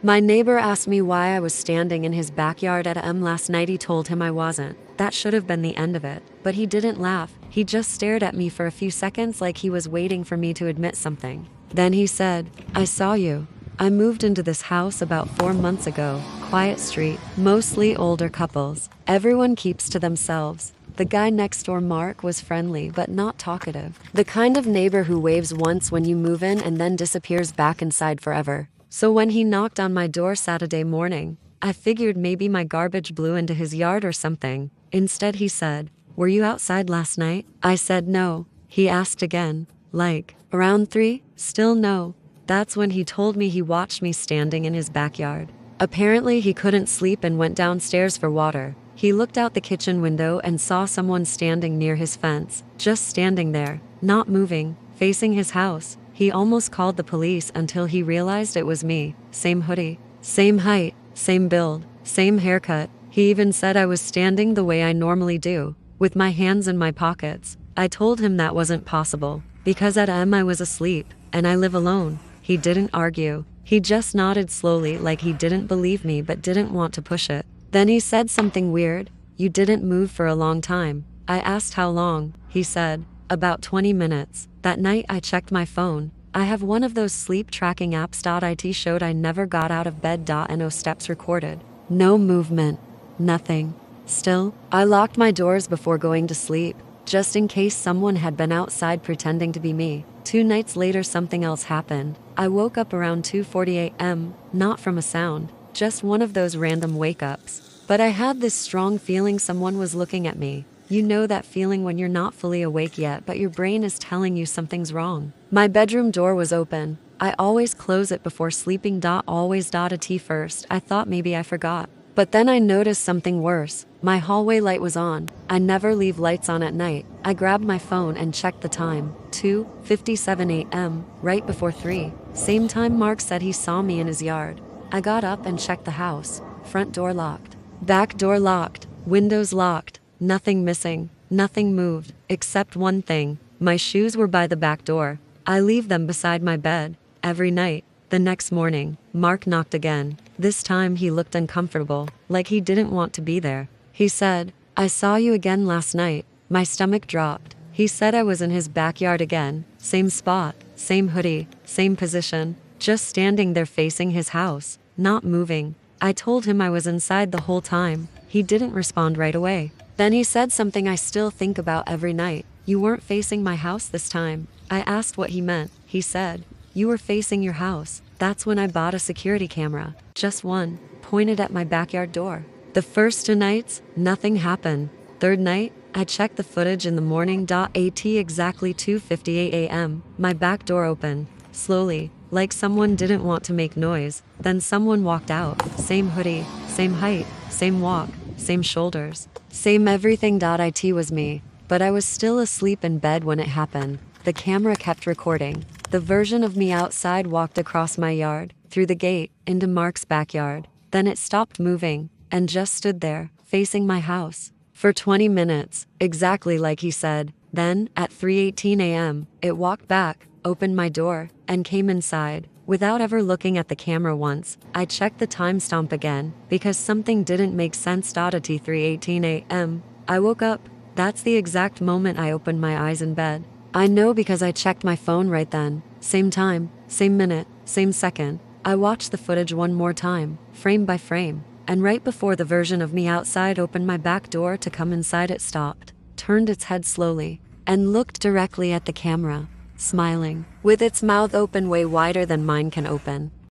My neighbor asked me why I was standing in his backyard at last night. He told him I wasn't. That should have been the end of it. But he didn't laugh. He just stared at me for a few seconds like he was waiting for me to admit something. Then he said, I saw you. I moved into this house about 4 months ago. Quiet street, mostly older couples. Everyone keeps to themselves. The guy next door, Mark, was friendly but not talkative. The kind of neighbor who waves once when you move in and then disappears back inside forever. So when he knocked on my door Saturday morning, I figured maybe my garbage blew into his yard or something. Instead he said, were you outside last night? I said no. He asked again, like, around 3? Still no. That's when he told me he watched me standing in his backyard. Apparently he couldn't sleep and went downstairs for water. He looked out the kitchen window and saw someone standing near his fence, just standing there, not moving, facing his house. He almost called the police until he realized it was me. Same hoodie, same height, same build, same haircut. He even said I was standing the way I normally do, with my hands in my pockets. I told him that wasn't possible, because at I was asleep, and I live alone. He didn't argue. He just nodded slowly like he didn't believe me but didn't want to push it. Then he said something weird. You didn't move for a long time. I asked how long. He said, about 20 minutes. That night I checked my phone. I have one of those sleep tracking apps. It showed I never got out of bed. No steps recorded. No movement. Nothing. Still, I locked my doors before going to sleep, just in case someone had been outside pretending to be me. 2 nights later something else happened. I woke up around 2:40 a.m., not from a sound, just one of those random wake-ups. But I had this strong feeling someone was looking at me. You know that feeling when you're not fully awake yet but your brain is telling you something's wrong. My bedroom door was open. I always close it before sleeping. Always a tea first. I thought maybe I forgot. But then I noticed something worse. My hallway light was on. I never leave lights on at night. I grabbed my phone and checked the time. 2:57 a.m., right before 3. Same time Mark said he saw me in his yard. I got up and checked the house. Front door locked. Back door locked. Windows locked. Nothing missing. Nothing moved. Except one thing. My shoes were by the back door. I leave them beside my bed. Every night. The next morning, Mark knocked again. This time he looked uncomfortable, like he didn't want to be there. He said, I saw you again last night. My stomach dropped. He said I was in his backyard again. Same spot, same hoodie, same position, just standing there facing his house, not moving. I told him I was inside the whole time. He didn't respond right away. Then he said something I still think about every night. You weren't facing my house this time. I asked what he meant. He said, you were facing your house. That's when I bought a security camera. Just one, pointed at my backyard door. The first 2 nights, nothing happened. Third night, I checked the footage in the morning. At exactly 2:58 a.m., my back door opened. Slowly, like someone didn't want to make noise. Then someone walked out. Same hoodie, same height, same walk, same shoulders, same everything. It was me. But I was still asleep in bed when it happened. The camera kept recording. The version of me outside walked across my yard, through the gate, into Mark's backyard. Then it stopped moving, and just stood there, facing my house. For 20 minutes, exactly like he said. Then, at 3:18 a.m., it walked back, opened my door, and came inside. Without ever looking at the camera once, I checked the timestamp again, because something didn't make sense. At 3:18 a.m., I woke up. That's the exact moment I opened my eyes in bed. I know because I checked my phone right then. Same time, same minute, same second. I watched the footage one more time, frame by frame. And right before the version of me outside opened my back door to come inside, it stopped, turned its head slowly, and looked directly at the camera, smiling, with its mouth open way wider than mine can open.